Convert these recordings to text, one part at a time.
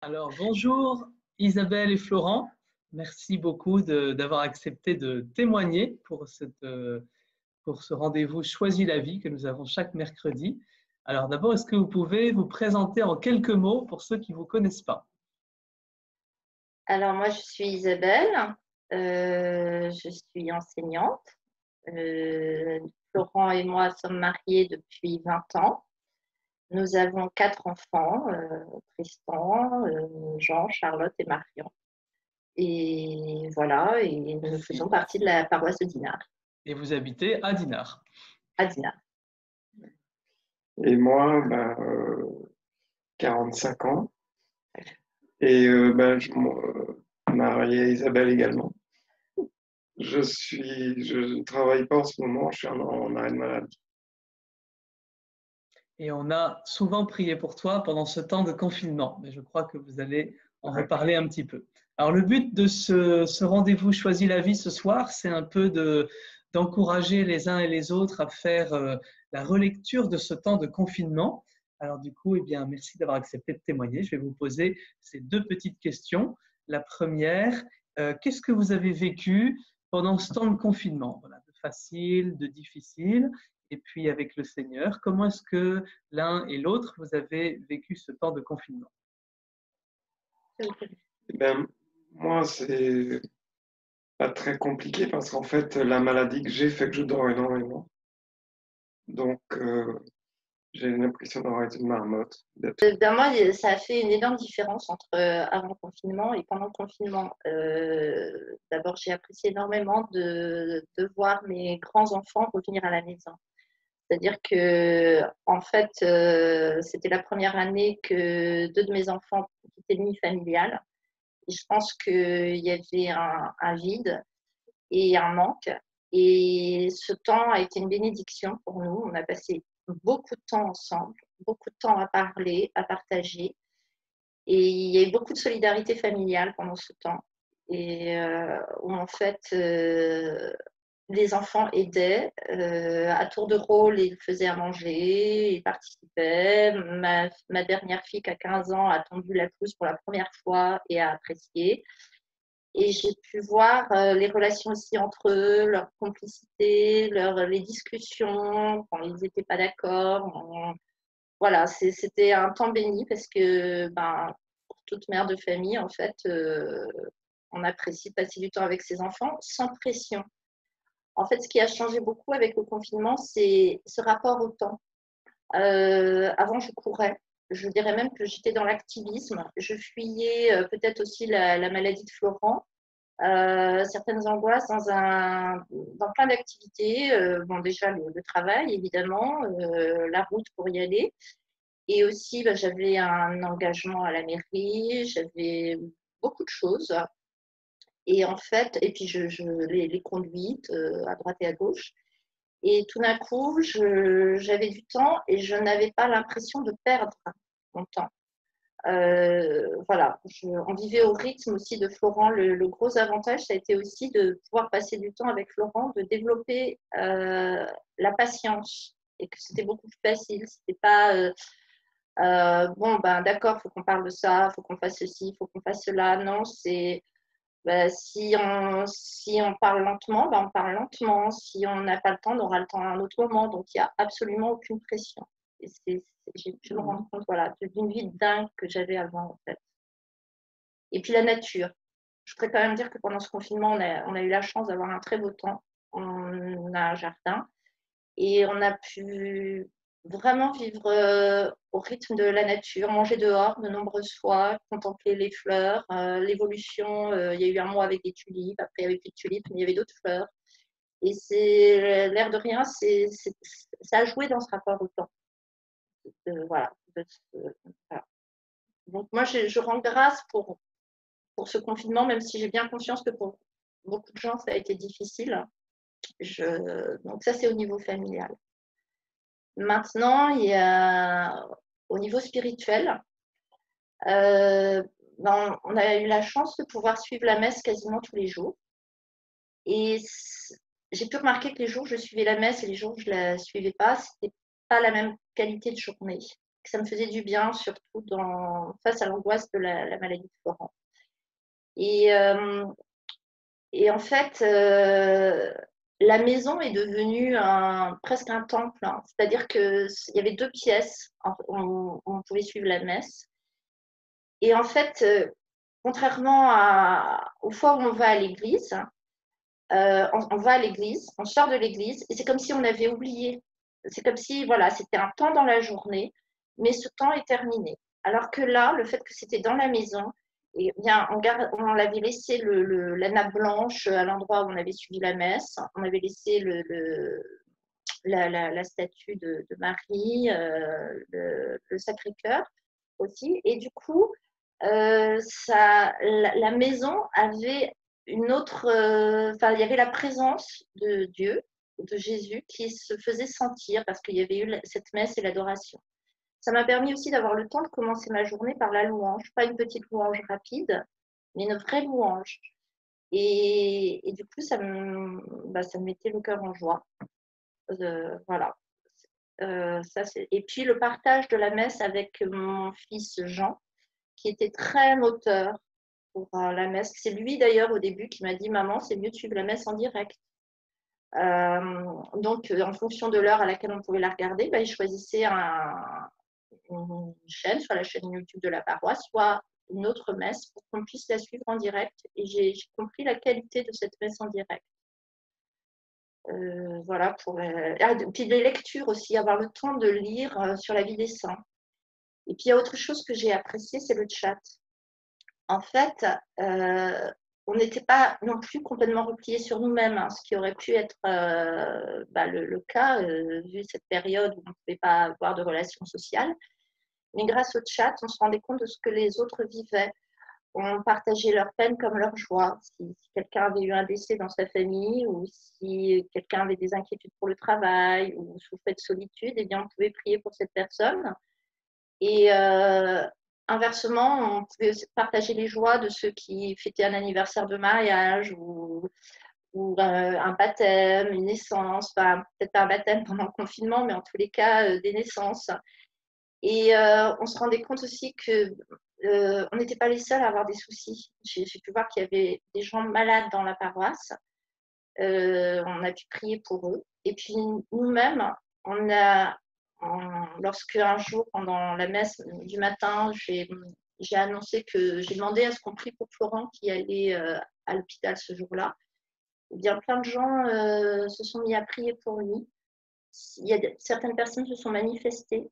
Alors, bonjour Isabelle et Florent. Merci beaucoup d'avoir accepté de témoigner pour ce rendez-vous Choisis la vie que nous avons chaque mercredi. Alors, d'abord, est-ce que vous pouvez vous présenter en quelques mots pour ceux qui ne vous connaissent pas? Alors moi, je suis Isabelle, je suis enseignante. Euh, Florent et moi sommes mariés depuis 20 ans. Nous avons 4 enfants, Tristan, Jean, Charlotte et Marion. Et voilà, et nous faisons partie de la paroisse de Dinard, Et vous habitez à Dinard. à Dinard. Et moi, 45 ans. Et marié à Isabelle également. Je ne travaille pas en ce moment, je suis en arrêt de maladie. Et on a souvent prié pour toi pendant ce temps de confinement, mais je crois que vous allez en reparler un petit peu. Alors, le but de ce rendez-vous Choisis la vie ce soir, c'est un peu d'encourager les uns et les autres à faire la relecture de ce temps de confinement. Alors, du coup, eh bien, merci d'avoir accepté de témoigner. Je vais vous poser ces deux petites questions. La première, qu'est-ce que vous avez vécu pendant ce temps de confinement? Voilà, de facile, de difficile. Et puis avec le Seigneur, comment est-ce que l'un et l'autre, vous avez vécu ce temps de confinement? Eh ben, moi, c'est pas très compliqué parce qu'en fait, la maladie que j'ai fait que je dors énormément. Donc, j'ai l'impression d'avoir été une marmotte. Moi, ça a fait une énorme différence entre avant le confinement et pendant le confinement. D'abord, j'ai apprécié énormément de voir mes grands-enfants revenir à la maison. C'est-à-dire que, en fait, c'était la première année que 2 de mes enfants quittaient le nid familial. Et je pense qu'il y avait un vide et un manque. Et ce temps a été une bénédiction pour nous. On a passé beaucoup de temps ensemble, beaucoup de temps à parler, à partager. Et il y a eu beaucoup de solidarité familiale pendant ce temps. Et où en fait, les enfants aidaient à tour de rôle, ils faisaient à manger, ils participaient. Ma dernière fille qui a 15 ans a tondu la pelouse pour la première fois et a apprécié. Et j'ai pu voir les relations aussi entre eux, leur complicité, les discussions, quand ils n'étaient pas d'accord. Voilà, c'était un temps béni parce que pour toute mère de famille, en fait, on apprécie de passer du temps avec ses enfants sans pression. En fait, ce qui a changé beaucoup avec le confinement, c'est ce rapport au temps. Avant, je courais. Je dirais même que j'étais dans l'activisme. Je fuyais peut-être aussi la maladie de Florent, certaines angoisses dans plein d'activités. Bon, déjà, le travail, évidemment, la route pour y aller. Et aussi, j'avais un engagement à la mairie, j'avais beaucoup de choses. Et en fait, et puis les conduites à droite et à gauche. Et tout d'un coup, j'avais du temps et je n'avais pas l'impression de perdre mon temps. Voilà, on vivait au rythme aussi de Florent. Le gros avantage, ça a été aussi de pouvoir passer du temps avec Florent, de développer la patience et que c'était beaucoup plus facile. C'était pas bon, d'accord, il faut qu'on parle de ça, il faut qu'on fasse ceci, il faut qu'on fasse cela. Non, c'est si on parle lentement, on parle lentement. Si on n'a pas le temps, on aura le temps à un autre moment. Donc, il n'y a absolument aucune pression. Et j'ai pu me rendre compte voilà, d'une vie dingue que j'avais avant, en fait. Et puis, la nature. Je voudrais quand même dire que pendant ce confinement, on a eu la chance d'avoir un très beau temps. On a un jardin et on a pu vraiment vivre au rythme de la nature, manger dehors de nombreuses fois, contempler les fleurs, l'évolution. Il y a eu un mois avec des tulipes, après il n'y avait plus de tulipes, mais il y avait d'autres fleurs. Et c'est l'air de rien, ça a joué dans ce rapport au temps. Voilà. Voilà. Donc moi, je rends grâce pour ce confinement, même si j'ai bien conscience que pour beaucoup de gens, ça a été difficile. Donc ça, c'est au niveau familial. Maintenant, il y a au niveau spirituel, on a eu la chance de pouvoir suivre la messe quasiment tous les jours. Et j'ai pu remarquer que les jours où je suivais la messe et les jours où je ne la suivais pas, ce n'était pas la même qualité de journée. ça me faisait du bien, surtout face à l'angoisse de la maladie de Florent. Et, et en fait, la maison est devenue presque un temple, hein. C'est-à-dire qu'il y avait 2 pièces où on pouvait suivre la messe. Et en fait, contrairement aux fois où on va à l'église, on va à l'église, on sort de l'église, et c'est comme si on avait oublié. C'est comme si, voilà, c'était un temps dans la journée, mais ce temps est terminé. Alors que là, le fait que c'était dans la maison, eh bien, on avait laissé la nappe blanche à l'endroit où on avait suivi la messe, on avait laissé la statue de Marie, le Sacré-Cœur aussi, et du coup, la maison avait une autre, il y avait la présence de Dieu, de Jésus, qui se faisait sentir parce qu'il y avait eu cette messe et l'adoration. Ça m'a permis aussi d'avoir le temps de commencer ma journée par la louange, pas une petite louange rapide, mais une vraie louange. Et du coup, ça me mettait le cœur en joie. Voilà. Et puis le partage de la messe avec mon fils Jean, qui était très moteur pour la messe. C'est lui d'ailleurs au début qui m'a dit maman, c'est mieux de suivre la messe en direct. Donc en fonction de l'heure à laquelle on pouvait la regarder, il choisissait une chaîne, soit la chaîne YouTube de la paroisse, soit une autre messe pour qu'on puisse la suivre en direct. Et j'ai compris la qualité de cette messe en direct. Voilà, puis les lectures aussi, avoir le temps de lire sur la vie des saints. Et puis il y a autre chose que j'ai apprécié, c'est le chat. En fait, on n'était pas non plus complètement repliés sur nous-mêmes, hein, ce qui aurait pu être le cas, vu cette période où on ne pouvait pas avoir de relations sociales. Mais grâce au chat, on se rendait compte de ce que les autres vivaient. On partageait leur peine comme leur joie. Si quelqu'un avait eu un décès dans sa famille ou si quelqu'un avait des inquiétudes pour le travail ou souffrait de solitude, eh bien, on pouvait prier pour cette personne. Et inversement, on pouvait partager les joies de ceux qui fêtaient un anniversaire de mariage ou un baptême, une naissance, peut-être pas un baptême pendant le confinement, mais en tous les cas, des naissances. Et on se rendait compte aussi que on n'était pas les seuls à avoir des soucis. J'ai pu voir qu'il y avait des gens malades dans la paroisse. On a pu prier pour eux. Et puis nous-mêmes, lorsque un jour, pendant la messe du matin, j'ai annoncé que j'ai demandé à ce qu'on prie pour Florent qui allait à l'hôpital ce jour-là. Eh bien, plein de gens se sont mis à prier pour lui. Certaines personnes se sont manifestées.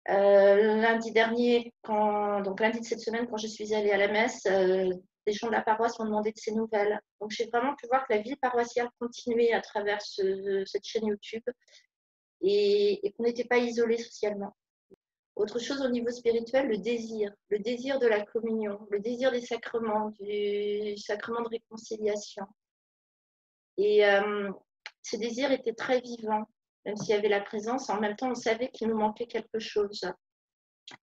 Lundi dernier, lundi de cette semaine, quand je suis allée à la messe, des gens de la paroisse m'ont demandé de ses nouvelles. Donc, j'ai vraiment pu voir que la vie paroissiale continuait à travers cette chaîne YouTube et qu'on n'était pas isolés socialement. Autre chose au niveau spirituel, le désir de la communion, le désir des sacrements, du sacrement de réconciliation. Et ce désir était très vivant, même s'il y avait la présence, en même temps, on savait qu'il nous manquait quelque chose.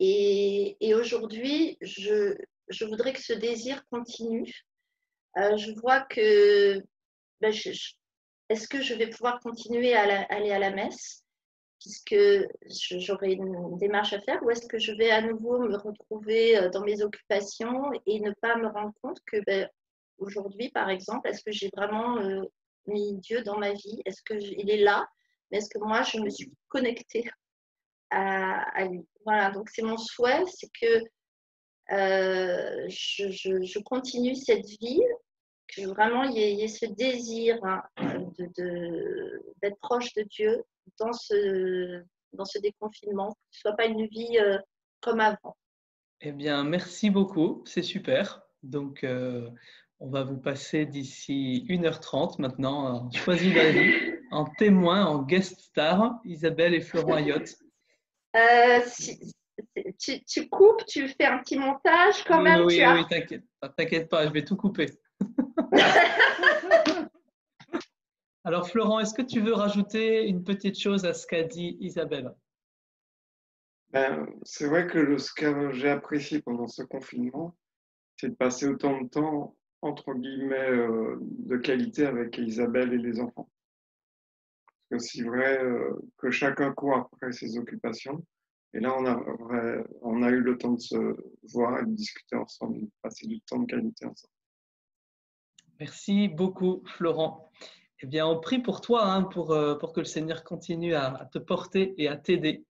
Et aujourd'hui, je voudrais que ce désir continue. Je vois que est-ce que je vais pouvoir continuer à aller à la messe, puisque j'aurai une démarche à faire, ou est-ce que je vais à nouveau me retrouver dans mes occupations et ne pas me rendre compte que aujourd'hui, par exemple, est-ce que j'ai vraiment mis Dieu dans ma vie? Est-ce qu'il est là? Mais est-ce que moi, je me suis connectée à lui? Voilà, donc c'est mon souhait, c'est que je continue cette vie, que vraiment il y ait ce désir d'être proche de Dieu dans ce déconfinement, que ce ne soit pas une vie comme avant. Eh bien, merci beaucoup, c'est super. Donc, on va vous passer d'ici 1h30 maintenant, Choisis la vie, en témoin, en guest star, Isabelle et Florent Ayotte. Tu coupes, tu fais un petit montage quand même. Oui, t'inquiète pas, je vais tout couper. Alors, Florent, est-ce que tu veux rajouter une petite chose à ce qu'a dit Isabelle? C'est vrai que ce que j'ai apprécié pendant ce confinement, c'est de passer autant de temps, entre guillemets, de qualité avec Isabelle et les enfants. Parce que c'est vrai que chacun court après ses occupations. Et là, on a eu le temps de se voir et de discuter ensemble, de passer du temps de qualité ensemble. Merci beaucoup, Florent. Eh bien, on prie pour toi, hein, pour que le Seigneur continue à te porter et à t'aider